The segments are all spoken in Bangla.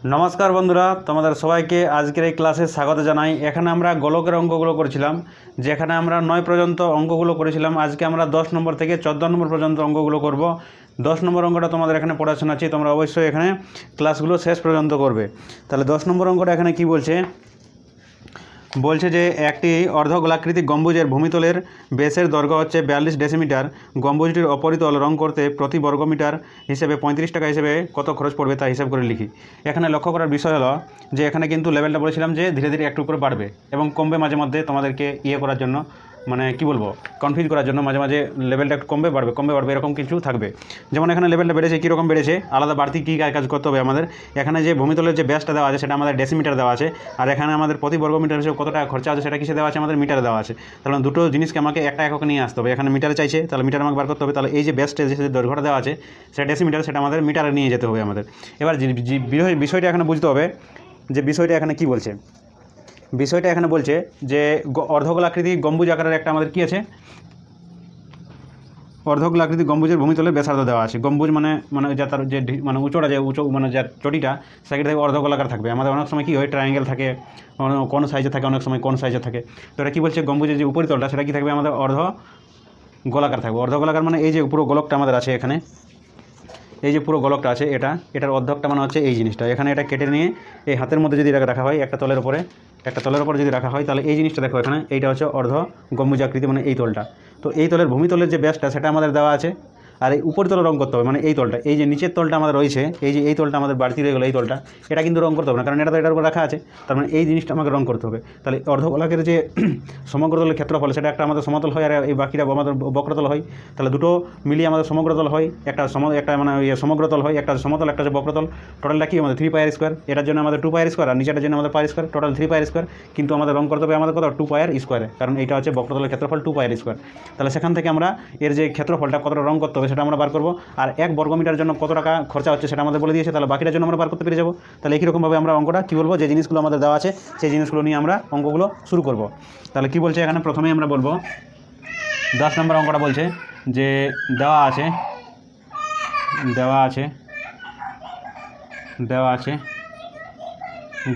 नमस्कार बंधुरा तुम्हारे सबाइके आजकेर এই ক্লাসে স্বাগত জানাই। এখানে আমরা গোলকের অঙ্কগুলো করেছিলাম, যেখানে আমরা 9 পর্যন্ত অঙ্কগুলো করেছিলাম। আজকে আমরা 10 নম্বর থেকে 14 নম্বর পর্যন্ত অঙ্কগুলো করব। 10 নম্বর অঙ্কটা তোমাদের এখানে পড়াশোনা আছে, তোমরা অবশ্যই এখানে ক্লাসগুলো শেষ পর্যন্ত করবে। তাহলে 10 নম্বর অঙ্কটা এখানে কি বলছে, বলছে যে একটি অর্ধগোলাকৃতি গম্বুজের ভূমিতলের বেসের দৈর্ঘ্য হচ্ছে 42 ডেসিমিটার। গম্বুজটির অপরিতল রং করতে প্রতি বর্গমিটার হিসেবে 35 টাকা হিসেবে কত খরচ পড়বে তা হিসাব করে লিখি। এখানে লক্ষ্য করার বিষয় হলো যে এখানে কিন্তু লেভেলটা বলেছিলাম যে ধীরে ধীরে একটু করে বাড়বে এবং কমবে মাঝে মধ্যে, তোমাদেরকে করার জন্য মানে কি বলবো কনফিউজ করার জন্য মাঝে মাঝে লেভেলটা একটু কমবে বাড়বে এরকম কিছু থাকবে। যেমন এখানে লেভেলটা বেড়েছে, কীরকম বেড়েছে, আলাদা বাড়তি কী কাজ করতে হবে আমাদের। এখানে যে ভূমিতলের যে ব্যাসটা দেওয়া আছে সেটা আমাদের ডেসিমিটার দেওয়া আছে, আর এখানে আমাদের প্রতি বর্গমিটার হিসেবে কত টাকা খরচা আছে সেটা কিসে দেওয়া আছে, আমাদের মিটারে দেওয়া আছে। তাহলে দুটো জিনিসকে আমাকে একটা একক নিয়ে আসতে হবে। এখানে মিটারে চাইছে, তাহলে মিটার আমাকে বার করতে হবে। তাহলে এই যে ব্যাসটা যে দৈর্ঘ্যটা দেওয়া আছে সেটা ডেসিমিটার, সেটা আমাদের মিটারে নিয়ে যেতে হবে আমাদের। এবার বিষয়টা এখানে বুঝতে হবে যে বিষয়টা এখানে কি বলছে। বিষয়টা এখানে বলছে যে অর্ধগোলাকৃতি গম্বুজ আকারের একটা আমাদের কী আছে, অর্ধগোলাকৃতি গম্বুজের ভূমিতলের ব্যাসার্ধ দেওয়া আছে। গম্বুজ মানে যা তার যে মানে উঁচুটা যে উঁচু মানে যার চটিটা সেটা থেকে অর্ধগোলাকার থাকবে। আমাদের অনেক সময় কী হয়, ট্রায়াঙ্গেল থাকে, কোন সাইজে থাকে, অনেক সময় কোন সাইজে থাকে। তো এটা কী বলছে, গম্বুজের যে উপরিতলটা সেটা কী থাকবে, আমাদের অর্ধগোলাকার থাকবে। অর্ধগোলাকার মানে এই যে পুরো গোলকটা আমাদের আছে এখানে, এই যে পুরো গোলকটা আছে এটার অর্ধকটা মানে হচ্ছে এই জিনিসটা। এখানে এটা কেটে নিয়ে এই হাতের মধ্যে যদি রাখা হয় একটা তলের উপরে যদি রাখা হয়, তাহলে এই জিনিসটা দেখো এখানে, এইটা হচ্ছে অর্ধ গম্বুজাকৃতি মানে এই তলটা। তো এই তলের ভূমিতলের যে ব্যাসটা সেটা আমাদের দেওয়া আছে, আর এই উপরিতল রং করতে হবে মানে এই তলটা, এই যে নিচের তলটা আমাদের রয়েছে, এই তলটা আমাদের বাড়তি রয়ে গেলো, এই তলটা এটা কিন্তু রং করতে হবে না, কারণ এটা তো এটার উপর রাখা আছে। তার মানে এই জিনিসটা আমাকে রং করতে হবে। তাহলে অর্ধগোলাকের যে সমগ্রতলের ক্ষেত্রফল সেটা একটা আমাদের সমতল হয়, আর এই বাকিটা আমাদের বক্রতল হয়। তাহলে দুটো মিলিয়ে আমাদের সমগ্রতল হয়, একটা মানে সমগ্রতল হয়, একটা সমতল, একটা হচ্ছে বক্রতল। টোটালটা কি আমাদের 3 পায়ের স্কোয়ার, এটার জন্য আমাদের 2 পায়ের স্কোয়ার, আর নিচেটার জন্য আমাদের পায়ের স্কোয়ার, টোটাল 3 পায়ের স্কোয়ার। কিন্তু আমাদের রং করতে হবে আমাদের কত, 2 পায়ের স্কোয়ারে, কারণ এটা হচ্ছে বক্রতলের ক্ষেত্রফল 2 পায়ের স্কোয়ার। তাহলে সেখান থেকে আমরা এর যে ক্ষেত্রফলটা কতটা রং করতে হবে সেটা আমরা বার করবো, আর 1 বর্গমিটার জন্য কত টাকা খরচা হচ্ছে সেটা আমাদের বলে দিয়েছে। তাহলে বাকিটার জন্য আমরা বার করতে পেরে যাবো। তাহলে একই রকমভাবে আমরা অঙ্কটা কী বলবো, যে জিনিসগুলো আমাদের দেওয়া আছে সেই জিনিসগুলো নিয়ে আমরা অঙ্কগুলো শুরু করব। তাহলে কি বলছে এখানে, প্রথমেই আমরা বলবো 10 নম্বর অঙ্কটা বলছে যে দেওয়া আছে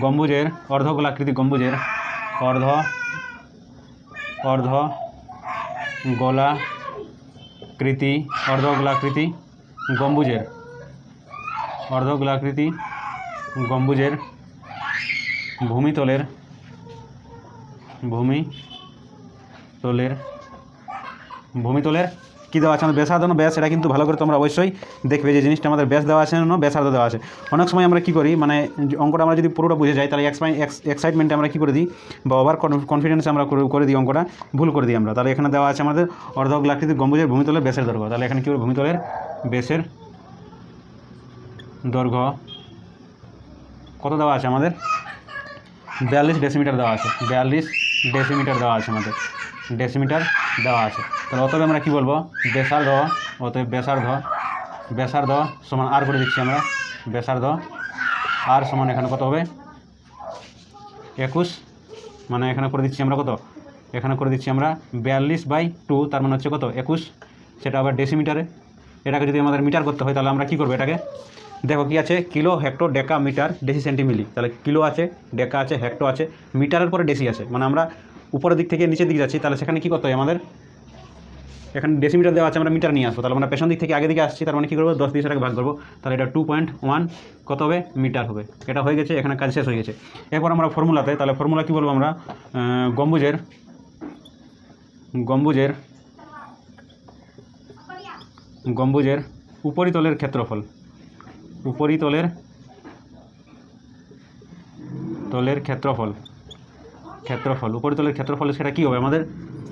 গম্বুজের অর্ধগোলাকৃতি গম্বুজের অর্ধগোলাকৃতি গম্বুজের ভূমিতলের কী দেওয়া আছে, আমাদের ব্যাসার্ধ না ব্যাস, এটা কিন্তু ভালো করে তোমরা অবশ্যই দেখবে যে জিনিসটা আমাদের ব্যাস দেওয়া আছে না ব্যাসার্ধ দেওয়া আছে। অনেক সময় আমরা কী করি, মানে অঙ্কটা আমরা যদি পুরোটা বুঝে যাই তাহলে এক্সাইটমেন্টে আমরা কী করে দিই, বা ওভার কনফিডেন্সে আমরা করে দিই, অঙ্কটা ভুল করে দিই আমরা। তাহলে এখানে দেওয়া আছে আমাদের অর্ধগোলাকৃতি গম্বুজের ভূমিতলের ব্যাসের দৈর্ঘ্য। তাহলে এখানে কী হবে, ভূমিতলের ব্যাসের দৈর্ঘ্য কত দেওয়া আছে আমাদের, 42 ডেসিমিটার দেওয়া আছে, 42 ডেসিমিটার দেওয়া আছে আমাদের, ডেসিমিটার দেওয়া আছে। তাহলে অতএব আমরা কী বলবো, ব্যাসার্ধ সমান আর করে দিচ্ছি আমরা, ব্যাসার্ধ আর সমান এখানে কত হবে 21, মানে এখানে করে দিচ্ছি আমরা কত, এখানে করে দিচ্ছি আমরা 42/2, তার মানে হচ্ছে কত 21, সেটা আবার ডেসিমিটারে। এটাকে যদি আমাদের মিটার করতে হয় তাহলে আমরা কী করবো, এটাকে দেখো কী আছে, কিলো, হেক্টো, ডেকা, মিটার, ডেসি, সেন্টিমিলি। তাহলে কিলো আছে, ডেকা আছে, হেক্টো আছে, মিটারের পরে ডেসি আছে, মানে আমরা উপরের দিক থেকে নিচের দিকে যাচ্ছি। তাহলে সেখানে কী করতে হয় আমাদের, এখানে ডেসিমিটার দেওয়া আছে, আমরা মিটার নিয়ে আসবো। তাহলে আমরা পেছন দিক থেকে আগে দিকে আসছি, তার মানে কী করবো, 10 দিয়ে সেটাকে ভাগ করবো। তাহলে এটা 2.1 কত হবে, মিটার হবে। এটা হয়ে গেছে, এখানে কাজ শেষ হয়ে গেছে। এরপর আমরা ফর্মুলাতে, তাহলে ফর্মুলা কী বলবো আমরা, গম্বুজের উপরিতলের ক্ষেত্রফল, উপরিতলের ক্ষেত্রফল সেটা কী হবে আমাদের,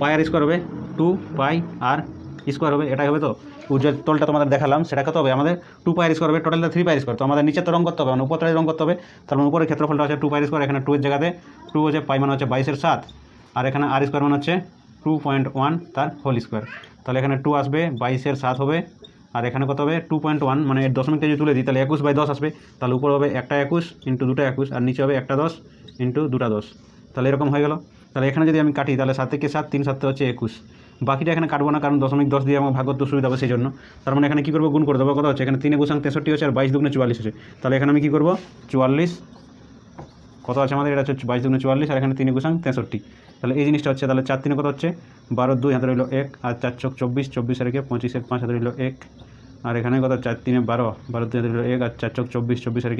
পাই আর স্কোয়ার হবে, 2 পাই আর স্কোয়ার হবে, এটাই হবে। তো যে তলটা তোমাদের দেখালাম সেটা কত হবে আমাদের, 2 পাই স্কোয়ার হবে, টোটালটা 3 পাই স্কোয়ার। তো আমাদের নিচে তো রং করতে হবে, মানে উপরটাই রং করতে হবে। তার মানে উপরের ক্ষেত্রফলটা হচ্ছে 2 পাই স্কোয়ার, এখানে 2 এর জায়গাতে 2 হচ্ছে, পাই মানে হচ্ছে 22/7, আর এখানে আর স্কোয়ার মানে হচ্ছে 2.1 তার হোল স্কোয়ার। তাহলে এখানে 2 আসবে, 22/7 হবে, আর এখানে কত হবে 2.1, মানে এর দশমিকটা যদি তুলে দিই তাহলে 21/10 আসবে। তাহলে উপরে হবে একটা 21 ইন্টু 2টা 21, আর নিচে হবে একটা 10 ইন্টু 2টা 10। তাহলে এরকম হয়ে গেল। তাহলে এখানে যদি আমি কাটি তাহলে 7 থেকে 7, 3 7 হচ্ছে 21, বাকিটা এখানে কাটবো না, কারণ 0.10 দিয়ে আমার ভাগ করতে সুবিধা হবে, সেই জন্য। তার মানে এখানে কী করবো, গুণ করে দেবো। কত হচ্ছে এখানে 3 গুণ 63 হচ্ছে, আর 22 দুগুণে 44 হচ্ছে। তাহলে এখানে আমি কী করবো, 44 কত আছে আমাদের, এটা হচ্ছে 22 দুগুণে 44, আর এখানে 3 গুণ 63। তাহলে এই জিনিসটা হচ্ছে, তাহলে 4 3 কত হচ্ছে 12, 2 হাতে রইল 1, আর 4 চোখ 24, 24 এর 25, 5 হাতে রইল 1, আর এখানে কত 4 3 12, 12 2 হাতে রইল 1, আর 4 চোখ 24, 24 এর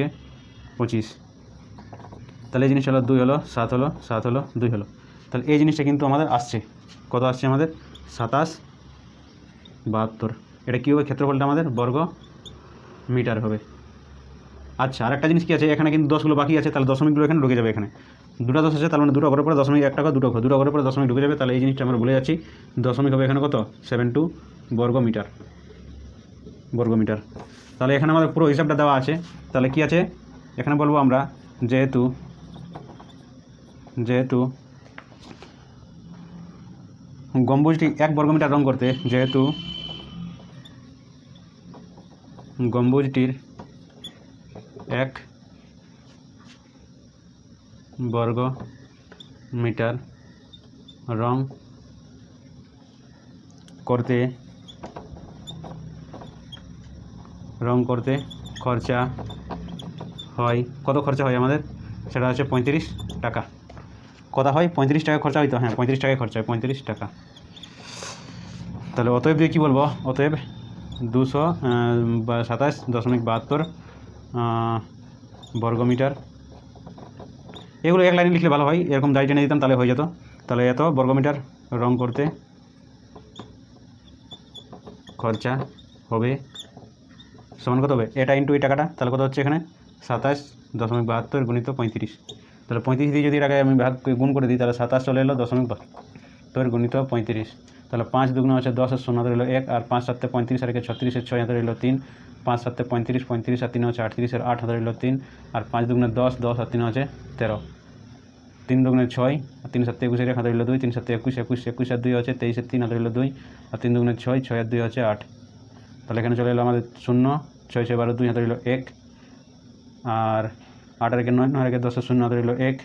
25। তাহলে এই জিনিসটা হলো 2 হলো 7 হলো 7 হলো 2 হলো। তাহলে এই জিনিসটা কিন্তু আমাদের আসছে, কত আসছে আমাদের 27 72। এটা কী হবে, ক্ষেত্রফলটা আমাদের বর্গ মিটার হবে। আচ্ছা, আরেকটা জিনিস কী আছে, এখানে কিন্তু 10গুলো বাকি আছে, তাহলে দশমিকগুলো এখানে ঢুকে যাবে। এখানে 2টা 10 আছে, তার মানে 2টা ঘরের পরে দশমিক, 1 টাকা 2টা ঘর, 2টা ঘরের পরে দশমিক ঢুকে যাবে। তাহলে এই জিনিসটা আমরা ভুলে যাচ্ছি, দশমিক হবে এখানে কত 72 বর্গ মিটার। তাহলে এখানে আমাদের পুরো হিসাবটা দেওয়া আছে। তাহলে কি আছে এখানে বলবো আমরা, যেহেতু গম্বুজটি 1 বর্গমিটার রং করতে, যেহেতু গম্বুজটির 1 বর্গ মিটার রং করতে খরচা হয়, কত খরচা হয় আমাদের, সেটা হচ্ছে 35 টাকা। কত হয়, 35 টাকা খরচা হয়তো, হ্যাঁ 35 টাকায় খরচা হয়, 35 টাকা। তাহলে অতএব দিয়ে কী বলবো, অতএব 227.72 বর্গমিটার। এগুলো এক লাইনে লিখলে ভালো হয়, এরকম দাড়ি টেনে দিতাম তাহলে হয়ে যেত। তাহলে এত বর্গমিটার রং করতে খরচা হবে, সমান কত হবে, এটা ইন্টু এই টাকাটা, তাহলে কত হচ্ছে এখানে 27.72 গুণিত 35। তাহলে 35 দিয়ে যদি এটাকে আমি ভাগ গুণ করে দিই, তাহলে 27 চলে এলো 0.72 গুণিত 35। তাহলে 5 দুগুণে হচ্ছে 10, 0 হাতে রইল 1, আর 5 7 35, আর 36, 6 হাতে রইল 3, 5 7 35, 35 আর 3 হচ্ছে 38, আর 8 হাতে রইল 3, আর 5 দুগুণে 10, 10 আর 3 হচ্ছে 13, 3 দুগুণে 6, আর 3 7 21, 1 হাতে রইল 2, 3 7 21, 21 আর 2 হচ্ছে 23, 3 হাতে রইল 2, আর 3 দুগুণে 6, 6 আর 2 হচ্ছে 8। তাহলে এখানে চলে এলো আমাদের 0, 6 6 12, 2 হাতে রইল 1, আর 8 আর 9, 9 আর 10, 0 হাতে রইল 1,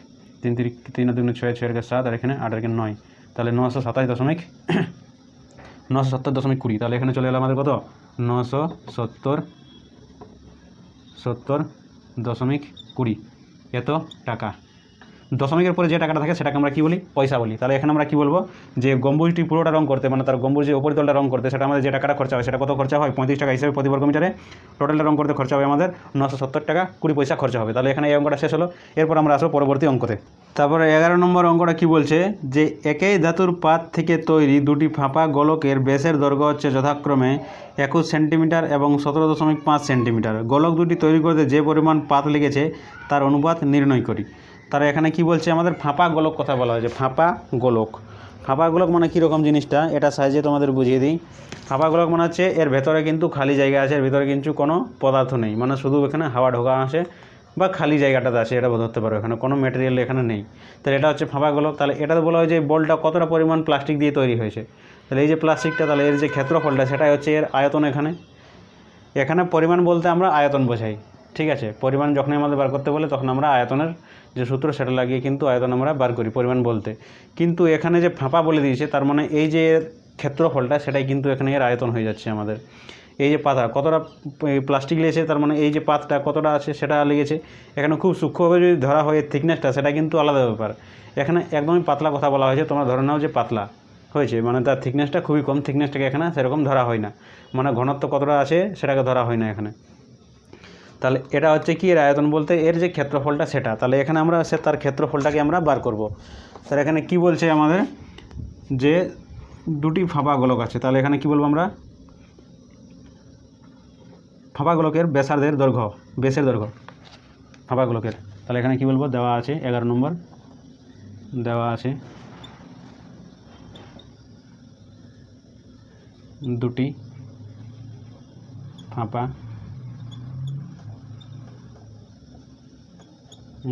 3 3 দুগুণে 6, 6 আর 7, আর এখানে 8 আর 9, তাহলে 970.20। তাহলে এখানে চলে এলো আমাদের কত 970.20 এত টাকা। দশমিকের পরে যে টাকাটা থাকে সেটাকে আমরা কী বলি, পয়সা বলি। তাহলে এখানে আমরা কী বলবো, যে গম্বুজটি পুরোটা রং করতে, মানে তার গম্বুজের উপরিতলটা রং করতে, সেটা আমাদের যে টাকাটা খরচা হয়, সেটা কত খরচা হয় 35 টাকা হিসেবে প্রতি বর্গ মিটারে। টোটালটা রং করতে খরচা হবে আমাদের 970 টাকা 20 পয়সা খরচা হবে। তাহলে এখানে এই অঙ্কটা শেষ হলো। এরপর আমরা আসবো পরবর্তী অঙ্কতে। তারপরে 11 নম্বর অঙ্কটা কী বলছে, যে একই ধাতুর পাত থেকে তৈরি দুটি ফাঁপা গোলকের ব্যাসের দৈর্ঘ্য হচ্ছে যথাক্রমে 21 সেন্টিমিটার এবং 17.5 সেন্টিমিটার। গোলক দুটি তৈরি করতে যে পরিমাণ পাত লেগেছে তার অনুপাত নির্ণয় করি। তারা এখানে কি বলছে, আমাদের ফাঁপা গোলক কথা বলা হয়েছে। ফাঁপা গোলক মানে কীরকম জিনিসটা, এটা সাইজে তোমাদের বুঝিয়ে দিই। ফাঁপা গোলক মানে হচ্ছে এর ভেতরে কিন্তু খালি জায়গা আছে, এর ভেতরে কিন্তু কোনো পদার্থ নেই, মানে শুধু এখানে হাওয়া ঢোকা আছে বা খালি জায়গাটাতে আছে, এটা ধরতে পারো, এখানে কোনো ম্যাটেরিয়াল এখানে নেই। তাহলে এটা হচ্ছে ফাঁপা গোলক। তাহলে এটা বলা হয় যে বলটা কতটা পরিমাণ প্লাস্টিক দিয়ে তৈরি হয়েছে। তাহলে এই যে প্লাস্টিকটা, তাহলে এর যে ক্ষেত্রফলটা সেটাই হচ্ছে এর আয়তন। এখানে পরিমাণ বলতে আমরা আয়তন বোঝাই, ঠিক আছে। পরিমাণ যখনই আমাদের বার করতে বলে তখন আমরা আয়তনের যে সূত্র সেটা লাগিয়ে কিন্তু আয়তন আমরা বার করি পরিমাণ বলতে। কিন্তু এখানে যে ফাঁপা বলে দিয়েছে, তার মানে এই যে ক্ষেত্রফলটা সেটাই কিন্তু এখানে এর আয়তন হয়ে যাচ্ছে আমাদের। এই যে পাতা কতটা প্লাস্টিক লেগেছে, তার মানে এই যে পাতটা কতটা আছে সেটা লেগেছে। এখানে খুব সূক্ষ্মভাবে যদি ধরা হয় থিকনেসটা, সেটা কিন্তু আলাদা ব্যাপার। এখানে একদমই পাতলা কথা বলা হয়েছে, তোমরা ধরে নাও যে পাতলা হয়েছে, মানে তার থিকনেসটা খুবই কম। থিকনেসটাকে এখানে সেরকম ধরা হয় না, মানে ঘনত্ব কতটা আছে সেটাকে ধরা হয় না এখানে। তাহলে এটা হচ্ছে কি, এর আয়তন বলতে এর যে ক্ষেত্রফলটা সেটা। তাহলে এখানে আমরা তার ক্ষেত্রফলটাকে আমরা বার করব। তাহলে এখানে কি বলছে আমাদের, যে দুটি ফাঁপা গোলক আছে। তাহলে এখানে কি বলবো আমরা, ফাঁপা গোলকের ব্যাসার্ধের দৈর্ঘ্য, ব্যাসের দৈর্ঘ্য ফাঁপা গোলকের। তাহলে এখানে কি বলবো, দেওয়া আছে 11 নম্বর, দেওয়া আছে দুটি ফাঁপা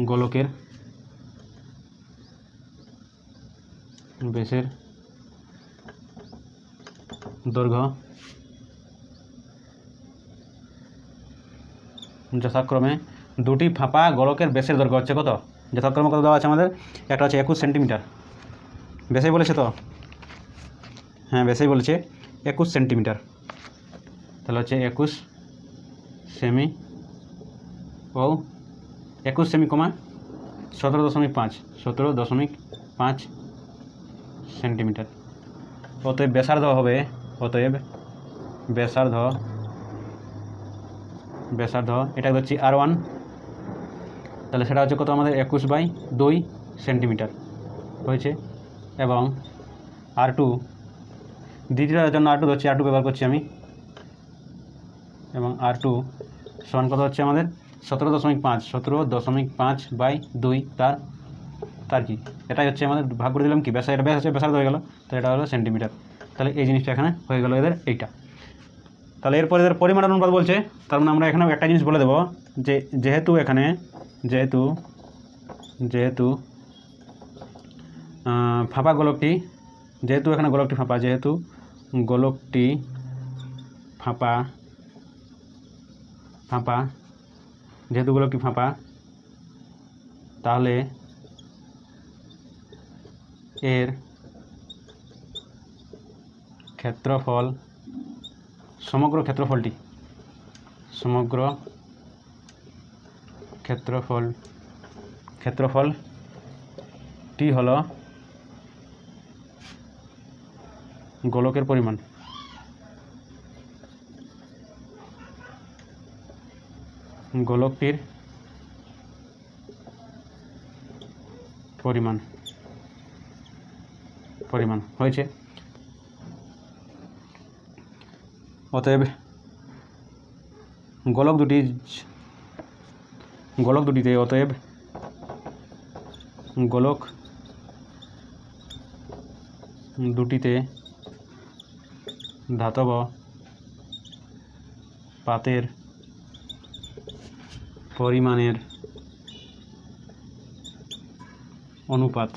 গোলকের ব্যাসের দৈর্ঘ্য যথাক্রমে, দুটি ফাঁপা গোলকের ব্যাসের দৈর্ঘ্য হচ্ছে কত, যথাক্রমে কত দেওয়া আছে আমাদের, একটা হচ্ছে 21 সেন্টিমিটার, ব্যাসে বলেছে তো হ্যাঁ বেশি বলছে 21 সেন্টিমিটার। তাহলে হচ্ছে 21 সেমি ও 21 সেমি কমা 17.5 সেন্টিমিটার। অতএব ব্যাসার্ধ হবে, অতএব ব্যাসার্ধ এটা হচ্ছে R1, তাহলে সেটা হচ্ছে কত আমাদের 21/2 সেন্টিমিটার হয়েছে। এবং R2 দ্বিতীয়টার জন্য R2 হচ্ছে, R2 ব্যবহার করছি আমি, এবং R2 সমান কত হচ্ছে আমাদের 17.5/2 তার কি এটাই হচ্ছে আমাদের ভাগ করে দিলাম কি ব্যাস, এটা ব্যাস হচ্ছে ব্যাসার্ধ হয়ে গেল, তাহলে এটা হলো সেন্টিমিটার। তাহলে এই জিনিসটা এখানে হয়ে গেল এদের এইটা। তাহলে এরপর এদের পরিমাণ অনুপাত বলছে, তার মানে আমরা এখানে একটা জিনিস বলে দেবো যে যেহেতু ফাঁপা গোলকটি, যেহেতু এখানে গোলকটি ফাঁপা, যেহেতু গোলকটি ফাঁপা তাহলে এর ক্ষেত্রফল, সমগ্র ক্ষেত্রফলটি হলো গোলকের পরিমাণ। গোলকটির পরিমাণ হয়েছে। অতএব গোলক দুটিতে ধাতব পাতের পরিমাণের অনুপাত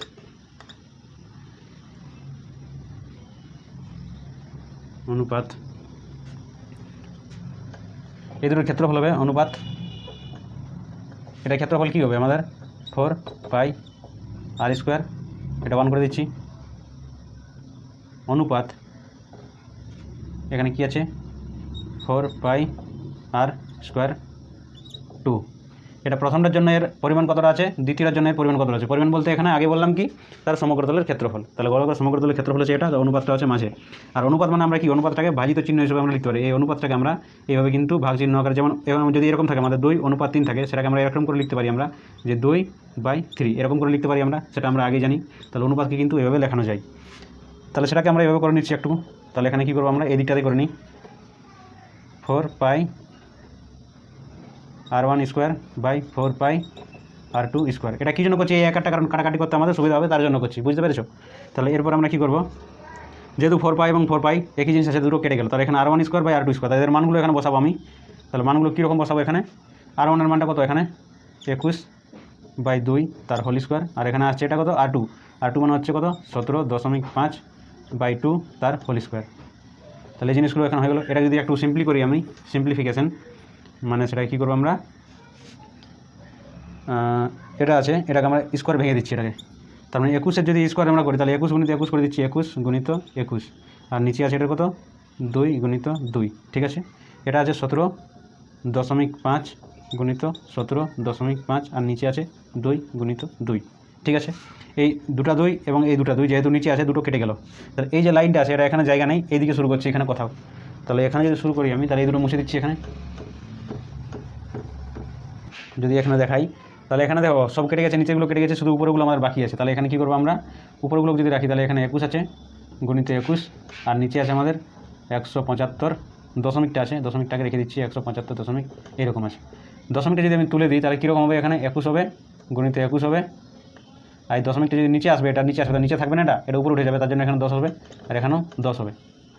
এই দুটোর ক্ষেত্রফল হবে অনুপাত। এটা ক্ষেত্রফল কী হবে আমাদের 4πr², এটা 1 করে দিচ্ছি, অনুপাত এখানে কি আছে 4πr², এটা প্রথমটার জন্য এর পরিমাণ কতটা আছে, দ্বিতীয়টার জন্য এর পরিমাণ কতটা আছে। পরিমাণ বলতে এখানে আগে বললাম কি তার সমগ্রতলের ক্ষেত্রফল, তাহলে গোলকের সমগ্রতলের ক্ষেত্রফল হচ্ছে এটা, অনুপাতটা আছে মাঝে। আর অনুপাত মানে আমরা কি অনুপাতটাকে ভাজিত চিহ্ন হিসেবে আমরা লিখতে পারি। এই অনুপাতটাকে আমরা এইভাবে কিন্তু ভাগ চিহ্ন আকারে, যেমন যদি এরকম থাকে আমাদের 2:3 থাকে, সেটাকে আমরা এরকম করে লিখতে পারি আমরা যে 2/3 এরকম করে লিখতে পারি আমরা, সেটা আমরা আগে জানি। তাহলে অনুপাতকে কিন্তু এভাবে লেখানো যায়। তাহলে সেটাকে আমরা এভাবে করে নিচ্ছি একটু। তাহলে এখানে কী করবো আমরা এই দিকটাতে করে নিই 4πr1²/4πr2²। এটা কী জন্য করছি, এই একটা কারণ কাটাকাটি করতে আমাদের সুবিধা হবে তার জন্য করছি, বুঝতে পেরেছো। তাহলে এরপর আমরা কী করবো, যেহেতু 4π এবং 4π একই জিনিস আছে, দুটো কেটে গেল, তাহলে এখানে R1²/R2², তাদের মানগুলো এখানে বসাবো আমি। তাহলে মানগুলো কীরকম বসাবো, এখানে R1 এর মানটা কত, এখানে 21/2 তার হোল স্কোয়ার, আর এখানে আসছে এটা কত R2 মানে হচ্ছে কত 17.5/2 তার হোল স্কোয়ার। তাহলে এই জিনিসগুলো এখানে হয়ে গেলো। এটা যদি একটু সিম্পলি করি আমি, সিম্পলিফিকেশন মানে সেটা কী করবো আমরা, এটা আছে, এটাকে আমরা স্কোয়ার ভেঙে দিচ্ছি এটাকে। তার মানে 21-এর যদি স্কোয়ার আমরা করি তাহলে 21 × 21 করে দিচ্ছি, 21 × 21, আর নিচে আছে এটা কত 2 × 2, ঠিক আছে। এটা আছে 17.5 × 17.5, আর নিচে আছে 2 × 2, ঠিক আছে। এই দুটা 2 এবং এই দুটা 2 যেহেতু নিচে আছে দুটো কেটে গেল, তাহলে এই যে লাইনটা আছে এটা এখানে জায়গা নেই, এইদিকে শুরু করছি এখানে কোথাও। তাহলে এখানে যদি শুরু করি আমি, তাহলে এই দুটো মুছে দিচ্ছি এখানে। যদি এখানে দেখাই তাহলে এখানে দেখো সব কেটে গেছে, নিচেগুলো কেটে গেছে, শুধু উপরগুলো আমাদের বাকি আছে। তাহলে এখানে কী করবো আমরা, উপরগুলো যদি রাখি তাহলে এখানে 21 আছে × 21, আর নিচে আছে আমাদের 175 দশমিকটা আছে, দশমিকটাকে রেখে দিচ্ছি 175 দশমিক এরকম আছে। দশমিকটা যদি আমি তুলে দিই তাহলে কীরকম হবে, এখানে 21 হবে × 21 হবে, আর এই দশমিকটা যদি নিচে আসবে, এটা নিচে আসবে, নিচে থাকবে না, এটা উপরে উঠে যাবে, তার জন্য এখানে 10 হবে, আর এখানেও 10 হবে,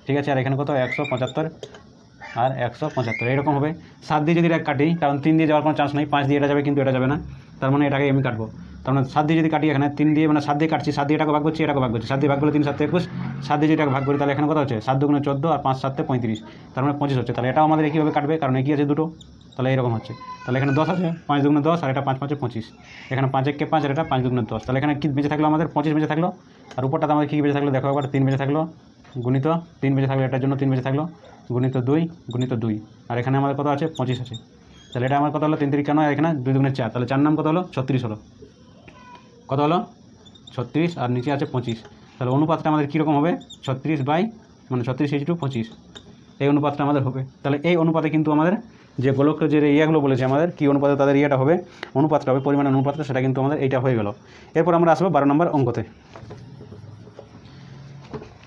ঠিক আছে। আর এখানে কত 175 আর 175 এরকম হবে। 7 দিয়ে যদি এটা কাটি, কারণ 3 দিয়ে যাওয়ার কোনো চান্স নেই, 5 দিয়ে এটা যাবে কিন্তু এটা যাবে না, তার মানে এটাকে আমি কাটবো। তার মানে 7 দিয়ে যদি কাটি, এখানে 3 দিয়ে মানে 7 দিয়ে কাটছি, 7 দিয়ে এটাকে ভাগ করছি, এটাকে ভাগ করছি, 7 দিয়ে ভাগ করলে 3 × 7 = 21, 7 দিয়ে যদি এটাকে ভাগ করি তাহলে এখানে কত হচ্ছে 7 × 2 = 14, আর 5 × 7 = 35, তার মানে 25 হচ্ছে। তাহলে এটাও আমাদের একইভাবে কাটবে, কারণ একই আছে দুটো, তাহলে এরকম হচ্ছে। তাহলে এখানে 10 আছে, 5 × 2 = 10, আর এটা 5 × 5 = 25, এখানে 5 × 1 = 5, আর এটা 5 × 2 = 10। তাহলে এখানে কি বেঁচে থাকলো আমাদের 25 বেঁচে থাকলো, আর উপরটাতে আমাদের কী বেঁচে থাকলো দেখো একবার 3 বেঁচে থাকলো, গুণিত 3 বেঁচে থাকলো, এটার জন্য 3 বেঁচে থাকলো, গুণিত 2 আর এখানে আমাদের কত আছে 25 আছে। তাহলে এটা আমার কত হলো 3 3 কেন, আর এখানে 2 2 4, তাহলে 4 নাম কত হলো 36 হলো। কত হলো 36 আর নিচে আছে 25। তাহলে অনুপাতটা আমাদের কীরকম হবে 36/25, এই অনুপাতটা আমাদের হবে। তাহলে এই অনুপাতে কিন্তু আমাদের যে গোলকের যে ইয়েগুলো বলেছে আমাদের কী অনুপাতে তাদের ইয়েটা হবে, অনুপাতটা হবে, পরিমাণের অনুপাতটা, সেটা কিন্তু আমাদের এইটা হয়ে গেল। এরপর আমরা আসবো 12 নম্বর অঙ্কতে।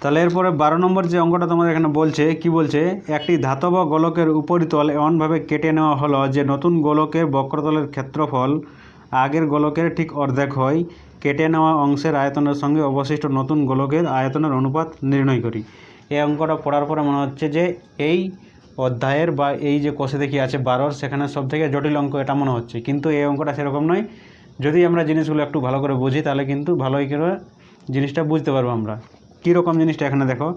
তাহলে এরপরে 12 নম্বর যে অঙ্কটা তোমাদের এখানে বলছে, কি বলছে, একটি ধাতব গোলকের উপরিতল এমনভাবে কেটে নেওয়া হলো যে নতুন গোলকের বক্রতলের ক্ষেত্রফল আগের গোলকের ঠিক অর্ধেক হয়। কেটে নেওয়া অংশের আয়তনের সঙ্গে অবশিষ্ট নতুন গোলকের আয়তনের অনুপাত নির্ণয় করি। এই অঙ্কটা পড়ার পরে মনে হচ্ছে যে এই অধ্যায়ের বা এই যে কোষে দেখি আছে 12, সেখানে সবথেকে জটিল অঙ্ক এটা মনে হচ্ছে, কিন্তু এই অঙ্কটা সেরকম নয়। যদি আমরা জিনিসগুলো একটু ভালো করে বুঝি তাহলে কিন্তু ভালোই করে জিনিসটা বুঝতে পারবো আমরা। কীরকম জিনিসটা এখানে দেখো,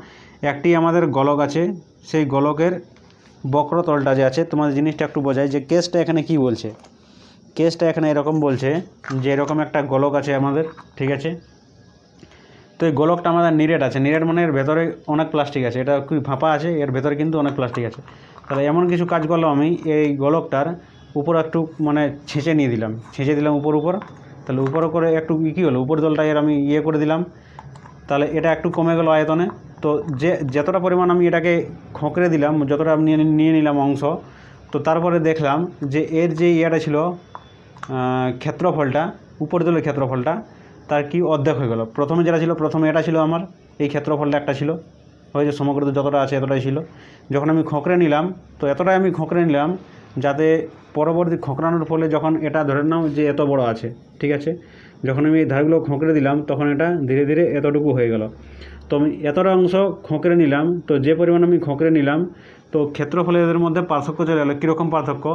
একটি আমাদের গোলক আছে, সেই গোলকের বক্রতলটা যে আছে, তোমাদের জিনিসটা একটু বোঝায় যে কেসটা এখানে কি বলছে। কেসটা এখানে এরকম বলছে যে এরকম একটা গোলক আছে আমাদের, ঠিক আছে। তো এই গোলকটা আমাদের নিরেট আছে, নিরেট মানে এর ভেতরে অনেক প্লাস্টিক আছে, এটা খুবই ফাঁপা আছে, এর ভেতরে কিন্তু অনেক প্লাস্টিক আছে। তাহলে এমন কিছু কাজ করলাম আমি, এই গোলকটার উপর একটু মানে ছেঁচে নিয়ে দিলাম, ছেঁচে দিলাম উপর। তাহলে উপর করে একটু কী হলো, উপর তলটা এর আমি ইয়ে করে দিলাম, তাহলে এটা একটু কমে গেল আয়তনে। তো যতটা পরিমাণ আমি এটাকে খোঁকড়ে দিলাম, যতটা আমি নিয়ে নিলাম অংশ, তো তারপরে দেখলাম যে এর যে ইয়েটা ছিল ক্ষেত্রফলটা, উপরতলের ক্ষেত্রফলটা তার কি অর্ধেক হয়ে গেল। প্রথমে যেটা ছিল, প্রথমে এটা ছিল আমার, এই ক্ষেত্রফলটা একটা ছিল, হয়েছে সমগ্র যতটা আছে এতটাই ছিল। যখন আমি খোঁকড়ে নিলাম, তো এতটাই আমি খোঁকড়ে নিলাম যাতে পরবর্তী খোঁকড়ানোর ফলে যখন এটা ধরে নাও যে এত বড় আছে, ঠিক আছে, যখন আমি এই ধারগুলো খোঁকড়ে দিলাম তখন এটা ধীরে ধীরে এতটুকু হয়ে গেল। তো আমি এতটা অংশ খোঁকড়ে নিলাম, তো যে পরিমাণ আমি খোঁকড়ে নিলাম, তো ক্ষেত্রফলে এদের মধ্যে পার্থক্য চলে গেলো। কীরকম পার্থক্য,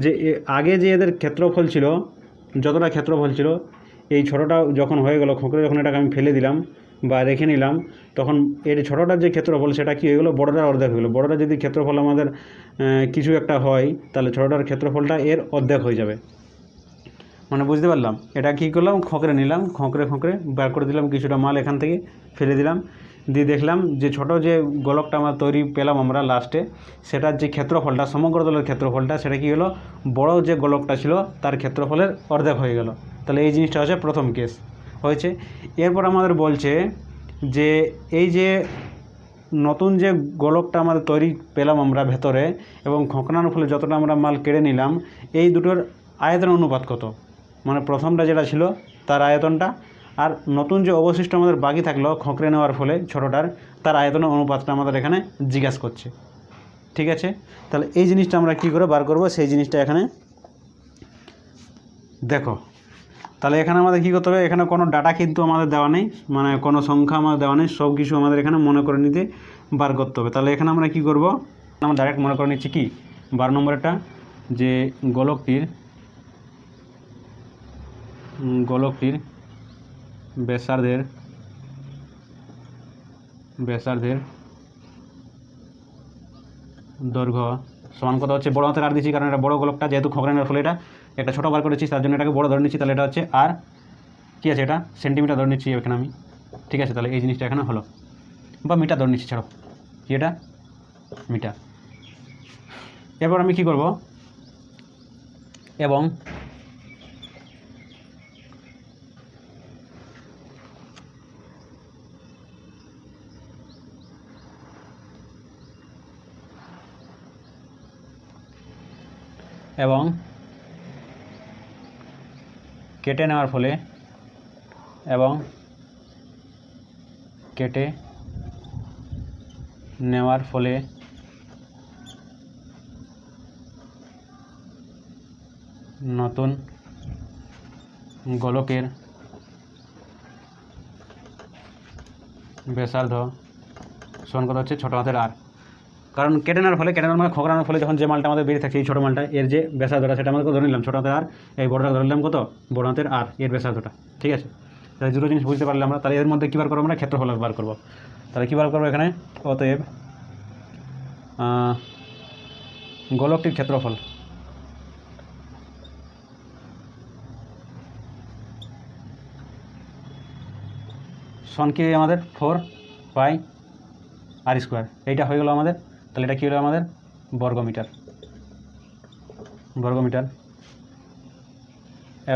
যে আগে যে এদের ক্ষেত্রফল ছিল, যতটা ক্ষেত্রফল ছিল, এই ছোটোটা যখন হয়ে গেল খোঁকড়ে, যখন এটাকে আমি ফেলে দিলাম বা রেখে নিলাম, তখন এর ছোটোটার যে ক্ষেত্রফল সেটা কী হয়ে গেলো, বড়টার অর্ধেক হয়ে গেলো। বড়টা যদি ক্ষেত্রফল আমাদের কিছু একটা হয়, তাহলে ছোটোটার ক্ষেত্রফলটা এর অর্ধেক হয়ে যাবে। মানে বুঝতে পারলাম, এটা কী করলাম, খোঁকড়ে নিলাম, খোঁকড়ে বার করে দিলাম কিছুটা মাল এখান থেকে, ফেলে দিলাম, দিয়ে দেখলাম যে ছোট যে গোলকটা আমরা তৈরি পেলাম আমরা লাস্টে, সেটার যে ক্ষেত্রফলটা, সমগ্র তলের ক্ষেত্রফলটা, সেটা কী হলো, বড় যে গোলকটা ছিল তার ক্ষেত্রফলের অর্ধেক হয়ে গেল। তাহলে এই জিনিসটা হচ্ছে প্রথম কেস হয়েছে। এরপর আমাদের বলছে যে এই যে নতুন যে গোলকটা আমাদের তৈরি পেলাম আমরা ভেতরে, এবং খোঁকড়ানোর ফলে যতটা আমরা মাল কেড়ে নিলাম, এই দুটোর আয়তন অনুপাত কত, মানে প্রথমটা যেটা ছিল তার আয়তনটা, আর নতুন যে অবশিষ্ট আমাদের বাকি থাকলো খোঁকড়ে নেওয়ার ফলে ছোটোটার, তার আয়তনের অনুপাতটা আমাদের এখানে জিজ্ঞাসা করছে, ঠিক আছে। তাহলে এই জিনিসটা আমরা কী করে বার করব, সেই জিনিসটা এখানে দেখো। তাহলে এখানে আমাদের কী করতে হবে, এখানে কোনো ডাটা কিন্তু আমাদের দেওয়া নেই, মানে কোনো সংখ্যা আমাদের দেওয়া নেই, সব কিছু আমাদের এখানে মনে করে নিতে বার করতে হবে। তাহলে এখানে আমরা কী করব, আমরা ডাইরেক্ট মনে করে নিচ্ছি কি 12 নম্বরটা, যে গোলকটির ব্যাসার্ধের দৈর্ঘ্য সমান কত হচ্ছে, বড় হাতের আর দিচ্ছি কারণ এটা বড় গোলকটা, যেহেতু খোঁকড়ানোর ফলে এটা একটা ছোটো বার করেছি, তার জন্য এটাকে বড় ধরে নিচ্ছি। তাহলে এটা হচ্ছে আর কী আছে, এটা সেন্টিমিটার ধরে নিচ্ছি এখানে আমি, ঠিক আছে। তাহলে এই জিনিসটা এখানে হলো, বা মিটার ধরে নিচ্ছি, ছাড়ো কি এটা মিটার। এরপর আমি কী করব, এবং কেটে নেওয়ার ফলে নতুন গোলকের ব্যাসার্ধ সমান কত হচ্ছে, ছোটো হাতের আর। কারণ কেটে নেওয়ার মানে খোঁকড়ানোর ফলে যখন যে মালটা আমাদের বেরিয়ে থাকছে, এই ছোটো মালটা, এর যে ব্যাসার্ধটা সেটা আমাদেরকে ধরে নিলাম ছোটো হাতের আর, এই বড়টা ধরে নিলাম কত, বড় হাতের আর, এর ব্যাসার্ধটা, ঠিক আছে। তাহলে দুটো জিনিস বুঝতে পারলে আমরা। তাহলে এর মধ্যে কী বার করবো, আমরা ক্ষেত্রফল বার করবো। তাহলে কী বার করবো এখানে, অতএব গোলকটির ক্ষেত্রফল সমান কি আমাদের 4 পাই আর স্কোয়ার, এইটা হয়ে গেল আমাদের। তাহলে এটা কী হলো আমাদের বর্গমিটার, বর্গমিটার।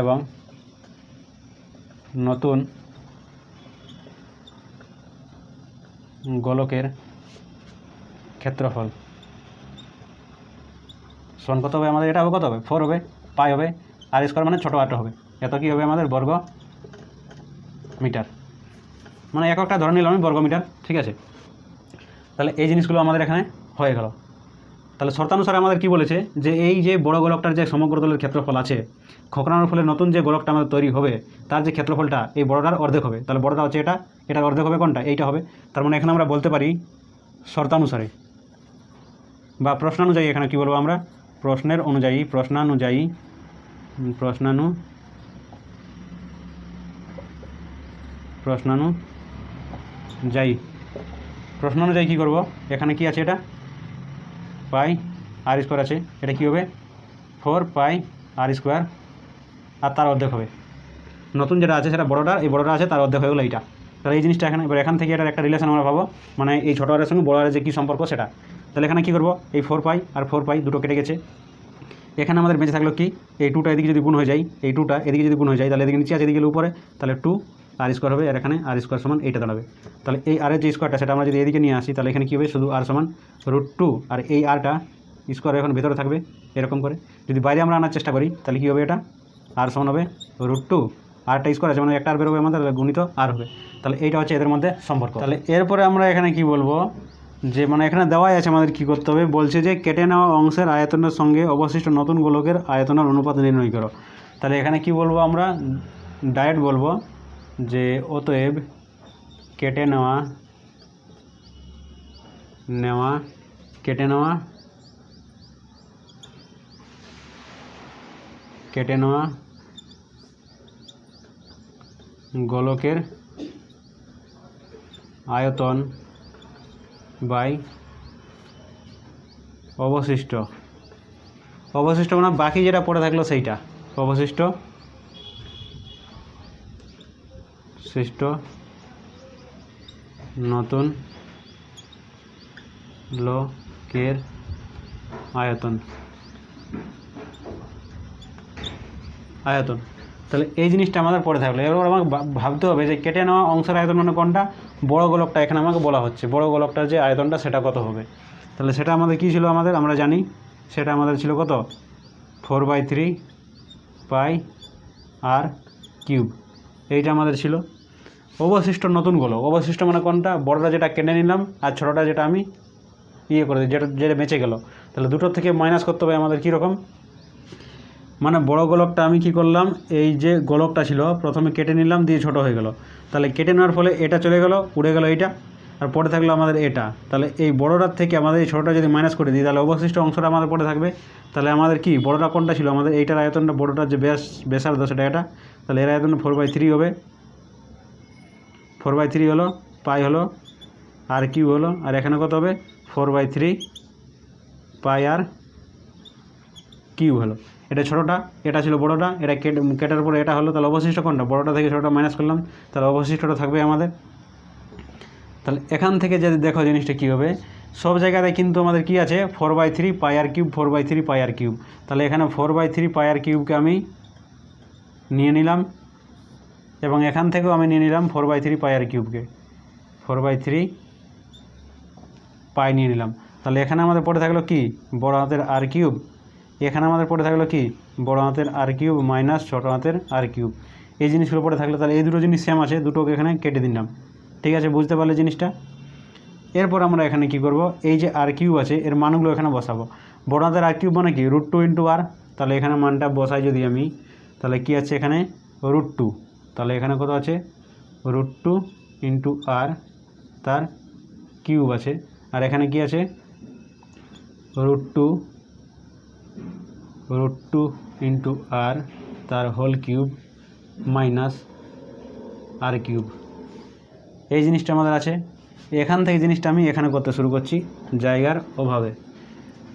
এবং নতুন গোলকের ক্ষেত্রফল সমান কত হবে আমাদের? এটা হবে কত হবে? 4 হবে, পাই হবে, আর স্কোয়ার মানে ছোটো আরটা হবে, এত কী হবে আমাদের বর্গ মিটার, মানে একটা ধরে নিলাম আমি বর্গমিটার। ঠিক আছে, তাহলে এই জিনিসগুলো আমাদের এখানে হয়ে গেল। তাহলে শর্তানুসারে আমাদের কি বলেছে যে এই যে বড় গোলকটার যে সমগ্র তলের ক্ষেত্রফল আছে, খোকরানোর ফলে নতুন যে গোলকটা আমাদের তৈরি হবে তার যে ক্ষেত্রফলটা এই বড়টার অর্ধেক হবে। তাহলে বড়টা হচ্ছে এটা, এটার অর্ধেক হবে কোনটা? এইটা হবে। তার মানে এখানে আমরা বলতে পারি শর্তানুসারে বা প্রশ্নানুযায়ী, এখানে কি বলবো আমরা? প্রশ্নের অনুযায়ী, প্রশ্নানুযায়ী, প্রশ্নানুযায়ী কী করব? এখানে কি আছে? এটা পাই আর স্কোয়ার আছে, এটা কী হবে? 4 পাই আর স্কোয়ার, আর তার অর্ধেক হবে নতুন যেটা আছে সেটা বড়টা, এই বড়টা আছে তার অর্ধেক হয়ে গেলো এইটা। তাহলে এই জিনিসটা এখানে, এবার এখান থেকে এটার একটা রিলেশন আমরা পাবো, মানে এই ছোটো আরের সঙ্গে বড় আরের যে কী সম্পর্ক সেটা। তাহলে এখানে কী করবো? এই 4 পাই আর 4 পাই দুটো কেটে গেছে, এখানে আমাদের বেঁচে থাকলো কি? এই 2টা এদিকে যদি গুণ হয়ে যায়, এই 2টা এদিকে যদি গুণ হয়ে যায়, তাহলে এদিকে নিচে আছে, এদিকে উপরে, তাহলে 2 আর স্কোয়ার হবে, আর এখানে আর স্কোয়ার সমান এইটা দাঁড়াবে। তাহলে এই আরের যে স্কোয়ারটা সেটা আমরা যদি এদিকে নিয়ে আসি, তাহলে এখানে কী হবে? শুধু আর সমান √2, আর এই আরটা স্কোয়ার এখন ভেতরে থাকবে এরকম করে। যদি বাইরে আমরা আনার চেষ্টা করি তাহলে কী হবে? এটা আর সমান হবে √2, আরটা স্কোয়ার আছে মানে একটা আর বেরোবে আমাদের, গুণিত আর হবে। তাহলে এইটা হচ্ছে এদের মধ্যে সম্পর্ক। তাহলে এরপরে আমরা এখানে কি বলবো যে মানে এখানে দেওয়াই আছে আমাদের কী করতে হবে, বলছে যে কেটে নেওয়া অংশের আয়তনের সঙ্গে অবশিষ্ট নতুন গোলকের আয়তনের অনুপাত নির্ণয় করো। তাহলে এখানে কি বলবো আমরা? ডাইরেক্ট বলবো যে অতএব কেটে নেওয়া গোলকের আয়তন বাই অবশিষ্ট মানে বাকি যেটা পড়ে থাকলো সেইটা, অবশিষ্ট নতুন গোলকের আয়তন। তাহলে এই জিনিসটা আমাদের পড়ে থাকলো। এবার আমাকে ভাবতে হবে যে কেটে নেওয়া অংশের আয়তন মানে কোনটা? বড় গোলকটা। এখানে আমাকে বলা হচ্ছে বড় গোলকটার যে আয়তনটা সেটা কত হবে। তাহলে সেটা আমাদের কী ছিল? আমরা জানি সেটা আমাদের ছিল কত? 4/3 পাই আর কিউব, এইটা আমাদের ছিল। অবশিষ্ট নতুন গোলক, অবশিষ্ট মানে কোনটা? বড়টা যেটা কেটে নিলাম আর ছোটোটা যেটা আমি করে দিই, যেটা বেঁচে গেল। তাহলে দুটোর থেকে মাইনাস করতে হবে আমাদের কীরকম? মানে বড় গোলকটা আমি কি করলাম, এই যে গোলকটা ছিল প্রথমে কেটে নিলাম, দিয়ে ছোট হয়ে গেল। তাহলে কেটে নেওয়ার ফলে এটা চলে গেল, উড়ে গেল এইটা, আর পড়ে থাকলো আমাদের এটা। তাহলে এই বড়টার থেকে আমাদের এই ছোটোটা যদি মাইনাস করে দিই তাহলে অবশিষ্ট অংশটা আমাদের পড়ে থাকবে। তাহলে আমাদের কি বড়টা কোনটা ছিল? আমাদের এইটার আয়তনটা, বড়টার যে ব্যাসার্ধ সেটা এটা। তাহলে এর আয়তন 4/3 হবে, 4/3 হলো, পাই হলো, আর কিউ হলো, আর এখানে কত হবে? 4/3 পাই আর কিউ হলো। এটা ছোটোটা, এটা ছিল বড়োটা, এটা কেটার পরে এটা হলো। তাহলে অবশিষ্ট কোনটা? বড়োটা থেকে ছোটোটা মাইনাস করলাম, তাহলে অবশিষ্টটা থাকবে আমাদের। তাহলে এখান থেকে যদি দেখো জিনিসটা কী হবে, সব জায়গায় কিন্তু আমাদের কি আছে? 4/3 পাই আর কিউব, 4/3 পাই আর কিউব। তাহলে এখানে 4/3 পাই আর কিউবকে আমি নিয়ে নিলাম, এবং এখান থেকেও আমি নিয়ে নিলাম 4/3 পাই আর কিউবকে, 4/3 পাই নিয়ে নিলাম। তাহলে এখানে আমাদের পড়ে থাকলো কি? বড় হাতের আর কিউব, এখানে আমাদের পড়ে থাকলো কি? বড় হাতের আর কিউব মাইনাস ছোটো হাতের আর কিউব। এই জিনিসগুলো পড়ে থাকলো। তাহলে এই দুটো জিনিস সেম আছে, দুটোকে এখানে কেটে দিলাম। ঠিক আছে, বুঝতে পারলে জিনিসটা? এরপর আমরা এখানে কি করব? এই যে আর কিউব আছে এর মানগুলো এখানে বসাবো। বড় হাতের আর কিউব মানে কি? √2 × r। তাহলে এখানে মানটা বসাই যদি আমি, তাহলে কি আছে এখানে? √2। তাহলে এখানে কত আছে? √2 × r, তার কিউব আছে। আর এখানে কি আছে? √2 × r, তার হোল কিউব মাইনাস আর কিউব। এই জিনিসটা আমাদের আছে। এখান থেকে জিনিসটা আমি এখানে করতে শুরু করছি জায়গার অভাবে।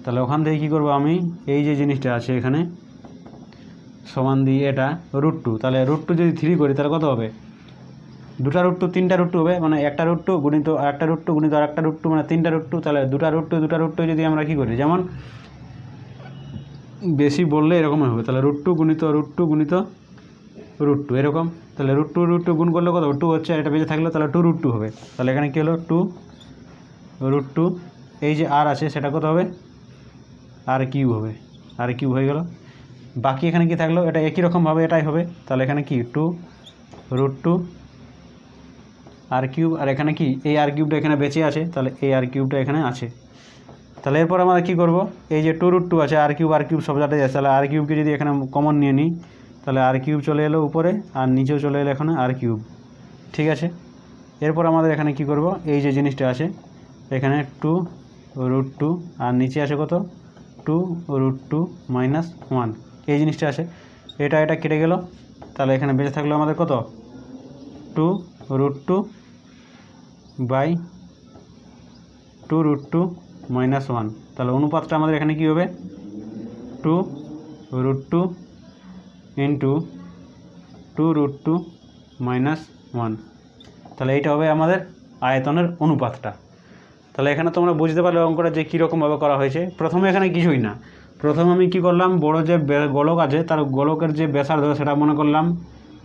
তাহলে ওখান থেকে কী করবো আমি? এই যে জিনিসটা আছে এখানে সমান দিয়ে এটা √2, তাহলে √2 যদি 3 করি তাহলে কত হবে? দুটা রুট টু তিনটা রুট টু হবে, মানে একটা রুট টু গুণিত আর একটা রুট টু গুণিত আর একটা রুট টু, মানে তিনটা রুট টু। তাহলে দুটা রুট টু যদি আমরা কী করি, যেমন বেশি বললে এরকমই হবে। তাহলে রুট টু গুণিত রুট টু এরকম। তাহলে রুট টু গুণ করলে কত, টু হচ্ছে, আর এটা বেঁচে থাকলো, তাহলে টু রুট টু হবে। তাহলে এখানে কী হলো, টু রুট টু, এই যে আর আছে সেটা কত হবে, আর কিউব হবে, আর কিউব হয়ে গেল। বাকি এখানে কি থাকলো, এটা একই রকমভাবে এটাই হবে। তাহলে এখানে কি টু রুট টু আর কিউব, আর এখানে কি এই আর কিউবটা এখানে বেঁচে আছে, তাহলে এই আর কিউবটা এখানে আছে। তাহলে এরপর আমরা কী করব, এই যে টু রুট টু আছে, আর কিউব সব জায়গায় যাচ্ছে, তাহলে আর কিউবকে যদি এখানে কমন নিয়ে নিই, তাহলে আর কিউব চলে এলো উপরে, আর নিচেও চলে এলো এখানে আর কিউব। ঠিক আছে, এরপর আমাদের এখানে কি করব, এই যে জিনিসটা আছে এখানে টু রুট টু, আর নিচে আছে কত, two root two minus one, এই জিনিসটা আছে, এটা কেটে গেল। তাহলে এখানে বেঁচে থাকলো আমাদের কত, two root two by two root two minus one. তাহলে অনুপাতটা আমাদের এখানে কী হবে, two root two into two root two minus one. তাহলে এইটা হবে আমাদের আয়তনের অনুপাতটা। তাহলে এখানে তোমরা বুঝতে পারলে অঙ্কটা যে কীরকমভাবে করা হয়েছে। প্রথমে এখানে কিছুই না, প্রথমে আমি কি করলাম, বড় যে গোলক আছে তার গোলকের যে ব্যাসার্ধ সেটা মনে করলাম।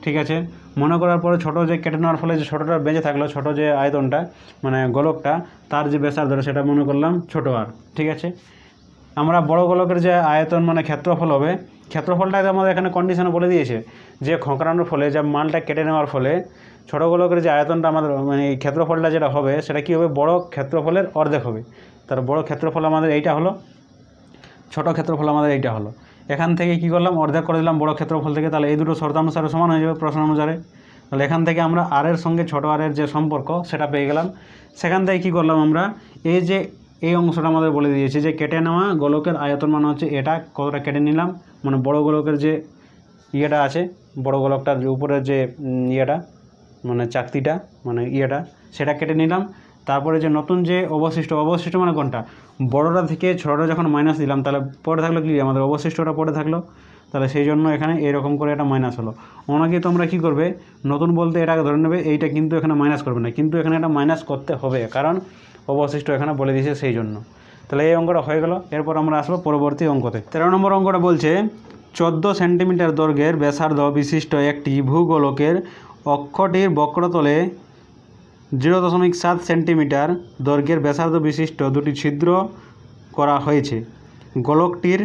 ঠিক আছে, মনে করার পরে ছোটো যে কেটে নেওয়ার ফলে যে ছোটোটা বেঁচে থাকলো, ছোটো যে আয়তনটা মানে গোলকটা, তার যে ব্যাসার্ধ সেটা মনে করলাম ছোটো আর। ঠিক আছে, আমরা বড় গোলকের যে আয়তন মানে ক্ষেত্রফল হবে, ক্ষেত্রফলটা আমাদের এখানে কন্ডিশনে বলে দিয়েছে যে খোঁকড়ানোর ফলে যে মালটা কেটে নেওয়ার ফলে ছোটো গোলকের যে আয়তনটা আমাদের মানে এই ক্ষেত্রফলটা যেটা হবে সেটা কী হবে, বড় ক্ষেত্রফলের অর্ধেক হবে। তার বড় ক্ষেত্রফল আমাদের এইটা হলো, ছোট ক্ষেত্রফল আমাদের এইটা হলো। এখান থেকে কি করলাম, অর্ধেক করে দিলাম বড় ক্ষেত্রফল থেকে। তাহলে এই দুটো শর্তানুসারে সমান হয়ে যাবে প্রশ্ন অনুসারে। তাহলে এখান থেকে আমরা আর এর সঙ্গে ছোটো আর এর যে সম্পর্ক সেটা পেয়ে গেলাম। সেখান থেকে কী করলাম আমরা, এই যে এই অংশটা আমাদের বলে দিয়েছে যে কেটে নেওয়া গোলকের আয়তন মানে হচ্ছে এটা, কতটা কেটে নিলাম, মানে বড় গোলকের যে ইয়েটা আছে, বড় গোলকটার যে উপরের যে ইয়েটা মানে চাকতিটা মানে ইয়েটা, সেটা কেটে নিলাম। তারপরে যে নতুন যে অবশিষ্ট মানে কোনটা, বড়টা থেকে ছোটোটা যখন মাইনাস দিলাম তাহলে পড়ে থাকলো কি, আমাদের অবশিষ্টটা পড়ে থাকলো। তাহলে সেই জন্য এখানে এরকম করে এটা মাইনাস হলো। অনেকে তোমরা কী করবে, নতুন বলতে এটাকে ধরে নেবে, এইটা কিন্তু এখানে মাইনাস করবে না, কিন্তু এখানে এটা মাইনাস করতে হবে, কারণ অবশিষ্ট এখানে বলে দিয়েছে সেই জন্য। তাহলে এই অঙ্কটা হয়ে গেল। এরপর আমরা আসবো পরবর্তী অঙ্কতে। 13 নম্বর অঙ্কটা বলছে 14 সেন্টিমিটার দৈর্ঘ্যের ব্যাসার্ধ বিশিষ্ট একটি ভূগোলকের অক্ষটির বক্রতলে 0.7 সেন্টিমিটার দৈর্ঘ্যের ব্যাসার্ধ বিশিষ্ট দুটি ছিদ্র করা হয়েছে। গোলকটির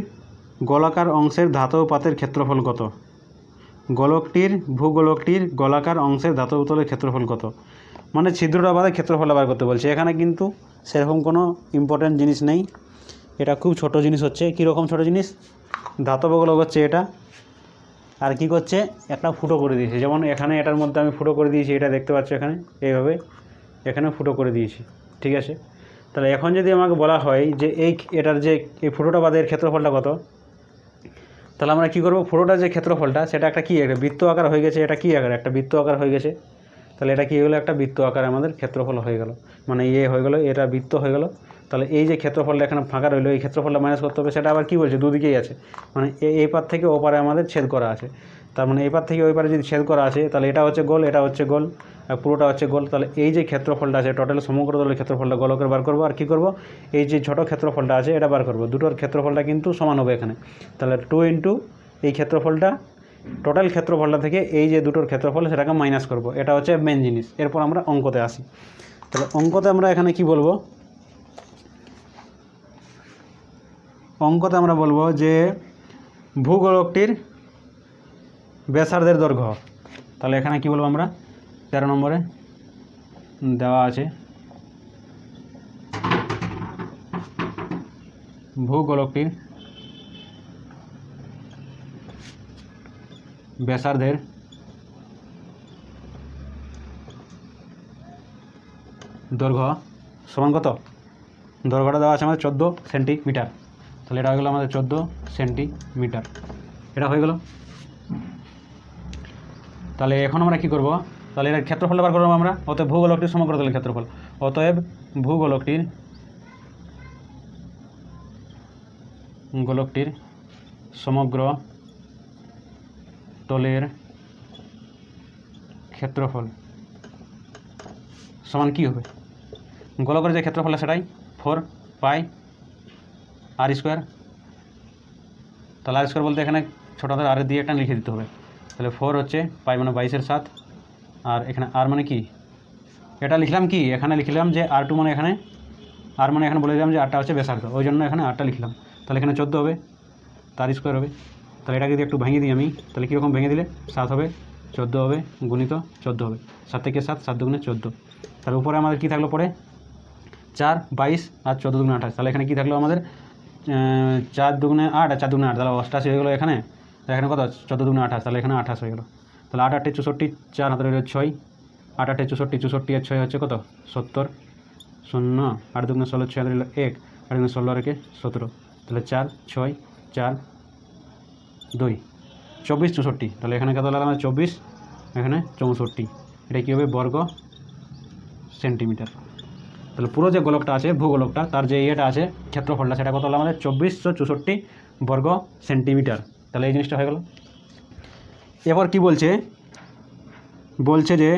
গোলাকার অংশের ধাতব পাতের ক্ষেত্রফল কত? ভূগোলকটির গোলাকার অংশের ধাতব তলের ক্ষেত্রফল কত? মানে ছিদ্রটা বাদে ক্ষেত্রফল বার করতে বলছে। এখানে কিন্তু সেরকম কোনো ইম্পর্ট্যান্ট জিনিস নেই, এটা খুব ছোট জিনিস হচ্ছে। কীরকম ছোট জিনিস, ধাতব গোলক হচ্ছে এটা, আর কি করছে, একটা ফুটো করে দিয়েছে। যেমন এখানে এটার মধ্যে আমি ফুটো করে দিয়েছি, এটা দেখতে পাচ্ছ এখানে এইভাবে, এখানে ফুটো করে দিয়েছি। ঠিক আছে, তাহলে এখন যদি আমাকে বলা হয় যে এটার যে এই ফুটোটা বাদে এর ক্ষেত্রফলটা কত, তাহলে আমরা কী করবো, ফুটোটার যে ক্ষেত্রফলটা সেটা একটা কী, একটা বৃত্ত আকার হয়ে গেছে। এটা কী আকার, একটা বৃত্ত আকার হয়ে গেছে। তাহলে এটা কী হলো, একটা বৃত্ত আকার আমাদের ক্ষেত্রফল হয়ে গেল, মানে হয়ে গেলো, এটা বৃত্ত হয়ে গেল। তাহলে এই যে ক্ষেত্রফলটা এখানে ফাঁকা রইলো, এই ক্ষেত্রফলটা মাইনাস করতে হবে। সেটা আবার কী বলছে, দুদিকেই আছে, মানে এই পার থেকে ও পারে আমাদের ছেদ করা আছে। তার মানে এই পার থেকে ওই পারে যদি ছেদ করা আছে, তাহলে এটা হচ্ছে গোল, এটা হচ্ছে গোল, আর পুরোটা হচ্ছে গোল। তাহলে এই যে ক্ষেত্রফলটা আছে টোটাল সমগ্র দলের ক্ষেত্রফলটা গোলকের বার করবো। আর কী করবো, এই যে ছোটো ক্ষেত্রফলটা আছে এটা বার করবো। দুটোর ক্ষেত্রফলটা কিন্তু সমান হবে এখানে। তাহলে 2 ইন্টু এই ক্ষেত্রফলটা, টোটাল ক্ষেত্রফলটা থেকে এই যে দুটোর ক্ষেত্রফল সেটাকে মাইনাস করব। এটা হচ্ছে মেন জিনিস। এরপর আমরা অঙ্কতে আসি। তাহলে অঙ্কতে আমরা এখানে কি বলবো, অঙ্কতে আমরা বলবো যে ভূগোলকটির ব্যাসার্ধের দৈর্ঘ্য। তাহলে এখানে কি বলবো আমরা, 13 নম্বরে দেওয়া আছে ভূগোলকটির ব্যাসার্ধের দৈর্ঘ্য সমান কত, দৈর্ঘ্যটা দেওয়া আছে আমাদের 14 সেন্টিমিটার। তাহলে এটা হয়ে গেলো আমাদের 14 সেন্টিমিটার, এটা হয়ে গেল। তাহলে এখন আমরা কি করব, তাহলে এর ক্ষেত্রফলটা বার করবো আমরা। অতএব ভূগোলকটির সমগ্র তলের ক্ষেত্রফল, অতএব গোলকটির সমগ্র তলের ক্ষেত্রফল সমান কী হবে, গোলকের যে ক্ষেত্রফল সেটাই 4 পাই আর স্কোয়ার। তাহলে আর স্কোয়ার বলতে এখানে ছোটো হাতের আর দিয়ে একটা লিখে দিতে হবে। তাহলে 4 হচ্ছে পাই মানে 22/7, আর এখানে আর মানে কি, এটা লিখলাম কি, এখানে লিখলাম যে R2 মানে এখানে আর মানে এখানে বলে দিলাম যে আরটা হচ্ছে ব্যাসার্ধ, ওই জন্য এখানে আরটা লিখলাম। তাহলে এখানে 14 হবে, তার স্কোয়ার হবে। তাহলে এটাকে যদি একটু ভেঙে দিই আমি, তাহলে কীরকম ভেঙে দিলে 7 হবে, 14 হবে, গুণিত 14 হবে, 7 থেকে 7, 7 দুগুণে 14। তার উপরে আমাদের কী থাকলো পরে 4, 22 আর 14 দুগুণে 28। তাহলে এখানে কী থাকলো আমাদের 4 দুগুণে 8 আর 4 দুগুণে 8, তাহলে 88 হয়ে গেলো এখানে। এখানে কত 14 দুগুণে 28, তাহলে এখানে 28 হয়ে গেলো। তাহলে 8 8 64, 4 হাতে রইল 6, 8 8 64, 64 আর 6 হচ্ছে কত 70, 0 8 দুগুণে 16, 6 হাতে রইল 1, 8 দুগুণে 16 আর 1 17। তাহলে 4 6 4 2 24 64। তাহলে এখানে কত হলো আমাদের 24, এখানে 64। এটা কী হবে বর্গ সেন্টিমিটার। তাহলে পুরো যে গোলকটা আছে ভূগোলকটা, তার যে ইয়েটা আছে ক্ষেত্রফলটা, সেটা কত হলো আমাদের 2464 বর্গ সেন্টিমিটার। তাহলে এই জিনিসটা হয়ে গেল। এবার কি বলছে, বলছে যে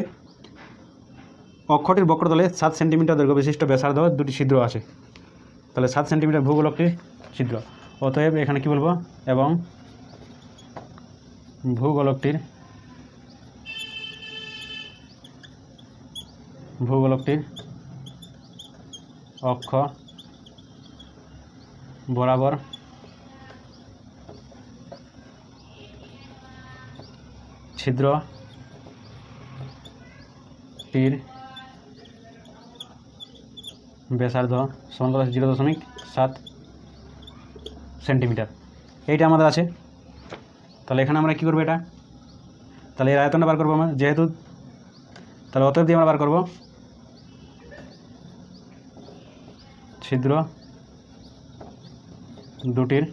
অক্ষটির বক্রতলে 7 সেন্টিমিটার দৈর্ঘ্য বিশিষ্ট ব্যাসার্ধ দুটি ছিদ্র আছে। তাহলে 7 সেন্টিমিটার ভূগোলকটির ছিদ্র। অতএব এখানে কি বলবো, এবং ভূগোলকটির অক্ষ বরাবর ছিদ্রটির ব্যাসার্ধ সমান কত 0.7 সেন্টিমিটার। এইটা আমাদের আছে। তাহলে এখানে আমরা কী করবো, এটা তাহলে এর আয়তনটা বার করবো আমরা যেহেতু, তাহলে অতএব দিয়ে আমরা বার করবো ছিদ্র দুটির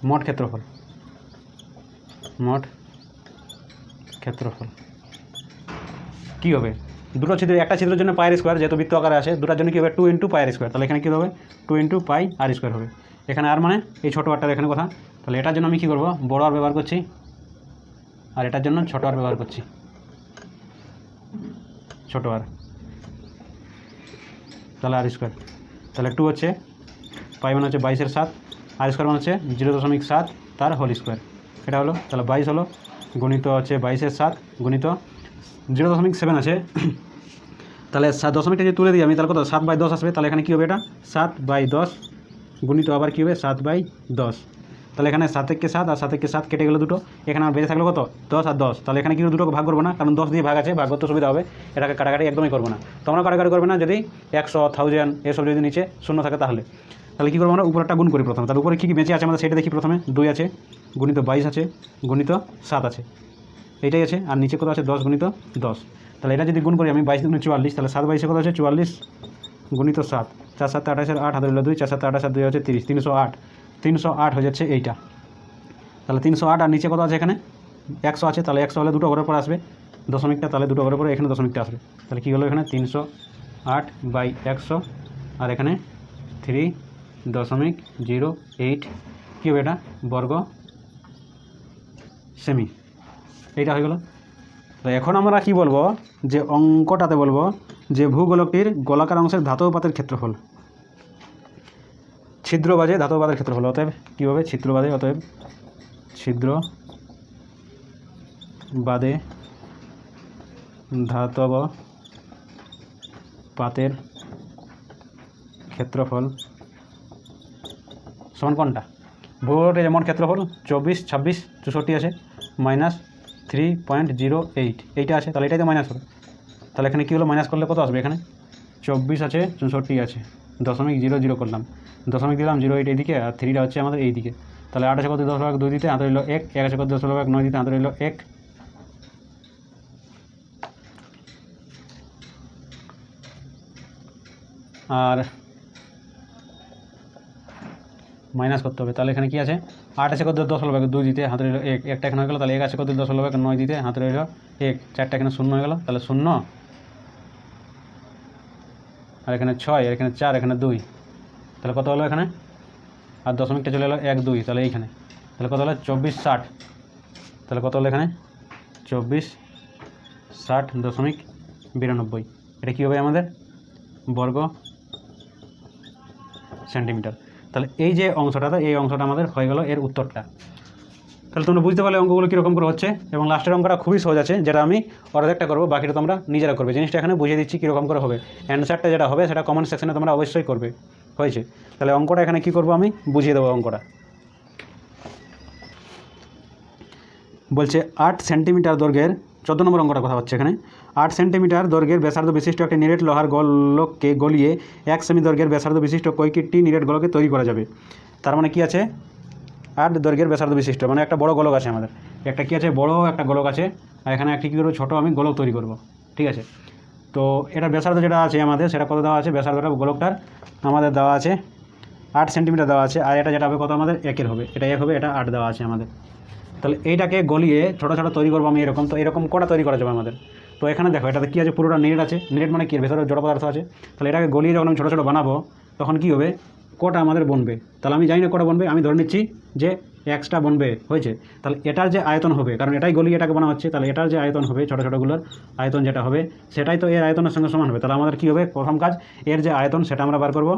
মোট ক্ষেত্রফল কী হবে, দুটো ছিদ্র, একটা ছিদ্রের জন্য পায়ের স্কোয়ার, যেহেতু বৃত্ত আকারে আসে, দুটার জন্য কী হবে 2 × পায়ের স্কোয়ার। তাহলে এখানে কী হবে 2 × পাই আর স্কোয়ার হবে। এখানে আর মানে এই ছোটো আরটার এখানে কথা। তাহলে এটার জন্য আমি কী করবো, বড় আর ব্যবহার করছি, আর এটার জন্য ছোটো আর ব্যবহার করছি, ছোটো আর। তাহলে আর স্কোয়ার, তাহলে 2 হচ্ছে পাই মানে হচ্ছে 22/7, আর স্কোয়ার মানে হচ্ছে 0.7 তার হোল স্কোয়ার। এটা হলো, তাহলে 22 হলো, গুণিত হচ্ছে 22/7 গুণিত 0.7 আছে। তাহলে দশমিকটা যদি তুলে দিই আমি, তাহলে কত 7/10 আসবে। তাহলে এখানে কী হবে, এটা 7/10 গুণিত আবার কী হবে 7/10। তাহলে এখানে 7 থেকে 7 আর 7 থেকে 7 কেটে গেলো দুটো, এখানে আর বেঁচে থাকলো কত 10 আর 10। তাহলে এখানে কিন্তু দুটোকে ভাগ করবো না, কারণ 10 দিয়ে ভাগ আছে, ভাগ করতে সুবিধা হবে। এটাকে কাটাকাটি একদমই করবো না, তোমরা কাটাকাটি করবে না যদি 100 1000 এসব যদি নিচে শূন্য থাকে। তাহলে কী করবো আমরা, উপরেরটা গুণ করি প্রথমে। তাহলে উপরে কী কী বেঁচে আছে আমাদের সেটা দেখি। প্রথমে 2 আছে, গুণিত 22 আছে, গুণিত 7 আছে, এইটাই আছে। আর নিচে কত আছে 10 গুণিত 10। তাহলে এটা যদি গুণ করি আমি 22 × 44, তাহলে 7 22 কত আছে 44 গুণিত 7, 4 7 28 8 হাতে রইল 2, 4 7 28 আর 2 হচ্ছে 30, 308 হয়ে যাচ্ছে এইটা। তাহলে 308 আর নিচে কত আছে এখানে 100 আছে। তাহলে 100 হলে দুটো ঘরের পর আসবে দশমিকটা, তাহলে দুটো ঘরের পরে এখানে দশমিকটা আসবে। তাহলে কী হলো এখানে 308/100, আর এখানে 3.08 কী হবে এটা বর্গ সেমি। এইটা হয়ে গেল। তো এখন আমরা কি বলবো, যে অঙ্কটাতে বলবো যে ভূগোলকটির গোলাকার অংশের ধাতব পাতের ক্ষেত্রফল, ছিদ্র বাজে ধাতব পাতের ক্ষেত্রফল। অতএব কী হবে ছিদ্র বাদে, অতএব ছিদ্র বাদে ধাতব পাতের ক্ষেত্রফল সমান কোনটা, ভূগোলকের যেমন ক্ষেত্রফল 24 26 64 আছে, মাইনাস 3.08 এইটা আছে। তাহলে এটাই তো মাইনাস হবে। তাহলে এখানে কী হলো, মাইনাস করলে কত আসবে, এখানে 24 আছে 64 আছে, 0.00 করলাম, দশমিক দিলাম 0.8 এইদিকে, আর 3টা হচ্ছে আমাদের এই দিকে। তাহলে 8 আছে কত 10/2 দিতে হাতে রইল 1, 1 আছে কত 10/9 দিতে হাতে রইল 1, আর মাইনাস করতে হবে। তাহলে এখানে কী আছে 8 আছে কত 10/2 দিতে হাতে রইল 1, একটা এখানে হয়ে গেলো। তাহলে 1 আছে কত 10/9 দিতে হাতে রইল 1, 4টা এখানে 0 হয়ে গেলো। তাহলে 0, আর এখানে 6, আর এখানে 4, এখানে 2, তাহলে কত হলো এখানে, আর দশমিকটা চলে এলো 1 2, তাহলে এইখানে তাহলে কত হলো 24 60। তাহলে কত হলো এখানে 24 60.92, এটা কী হবে আমাদের বর্গ সেন্টিমিটার। তাহলে এই যে অংশটা, এই অংশটা আমাদের হয়ে গেল এর উত্তরটা। তাহলে তোমরা বুঝতে পারলে অঙ্কগুলো কীরকম করে হচ্ছে। এবং লাস্টের অঙ্কটা খুবই সহজ আছে, যেটা আমি অর্ধেকটা করবো, বাকিটা তোমরা নিজেরা করবে। জিনিসটা এখানে বুঝিয়ে দিচ্ছি কীরকম করে হবে। অ্যান্সারটা যেটা হবে সেটা কমেন্ট সেকশনে তোমরা অবশ্যই করবে। হয়েছে? তাহলে অঙ্কটা এখানে কী করবো আমি বুঝিয়ে দেবো। অঙ্কটা বলছে 8 সেন্টিমিটার দৈর্ঘ্যের, 14 নম্বর অঙ্কটা কথা হচ্ছে এখানে। 8 সেন্টিমিটার দৈর্ঘ্যের ব্যাসার্ধ বিশিষ্ট একটি নিরেট লোহার গোলককে গলিয়ে 1 সেমি দৈর্ঘ্যের ব্যাসার্ধ বিশিষ্ট কয়েকটি নিরেট গোলকে তৈরি করা যাবে। তার মানে কি আছে, 8 দৈর্ঘ্যের ব্যাসার্ধ বিশিষ্ট মানে একটা বড় গোলক আছে আমাদের, একটা কি আছে বড় একটা গোলক আছে, আর এখানে একটি কী করবো ছোটো আমি গোলক তৈরি করব। ঠিক আছে? তো এটার ব্যাসার্ধ যেটা আছে আমাদের সেটা কত দেওয়া আছে, ব্যাসার্ধটা গোলকটার আমাদের দেওয়া আছে 8 সেন্টিমিটার দেওয়া আছে। আর এটা যেটা হবে কত আমাদের 1 হবে, এটা 1 হবে, এটা 8 দেওয়া আছে আমাদের। তাহলে এইটাকে গলিয়ে ছোটো ছোটো তৈরি করবো আমি এরকম। তো এরকম কটা তৈরি করা যাবে আমাদের? তো এখানে দেখো এটাতে কী আছে, পুরোটা নিরেট আছে। নিরেট মানে কি, ভেতরে জড় পদার্থ আছে। তাহলে এটাকে গলিয়ে যখন আমি ছোটো ছোটো বানাবো তখন কী হবে, কটা আমাদের বনবে। তাহলে আমি জানি না কটা বনবে, আমি ধরে নিচ্ছি যে 1টা বনবে। হয়েছে? তাহলে এটার যে আয়তন হবে, কারণ এটাই গলিয়ে এটাকে বানা হচ্ছে, তাহলে এটার যে আয়তন হবে ছোটো ছোটোগুলোর আয়তন যেটা হবে সেটাই তো এর আয়তনের সঙ্গে সমান হবে। তাহলে আমাদের কী হবে, প্রথম কাজ এর যে আয়তন সেটা আমরা বার করব।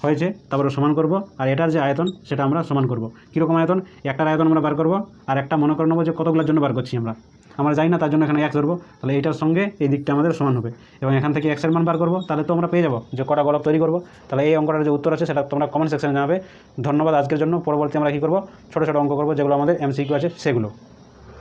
হয়েছে? তারপরে সমান করব, আর এটার যে আয়তন সেটা আমরা সমান করব। কীরকম আয়তন, একটার আয়তন আমরা বার করব, আর একটা মনে করে নেবো যে কতগুলোর জন্য বার করছি আমরা জানি না, তার জন্য এখানে 1 ধরবো। তাহলে এইটার সঙ্গে এই দিকটা আমাদের সমান হবে, এবং এখান থেকে x এর মান বার করবো। তাহলে তো আমরা পেয়ে যাবো যে কটা গোলক তৈরি করবো। তাহলে এই অঙ্কটার যে উত্তর আছে সেটা তোমরা কমেন্ট সেকশনে জানাবে। ধন্যবাদ আজকের জন্য। পরবর্তী আমরা কী করবো, ছোটো ছোটো অঙ্ক করবো, যেগুলো আমাদের MCQ আছে সেগুলো।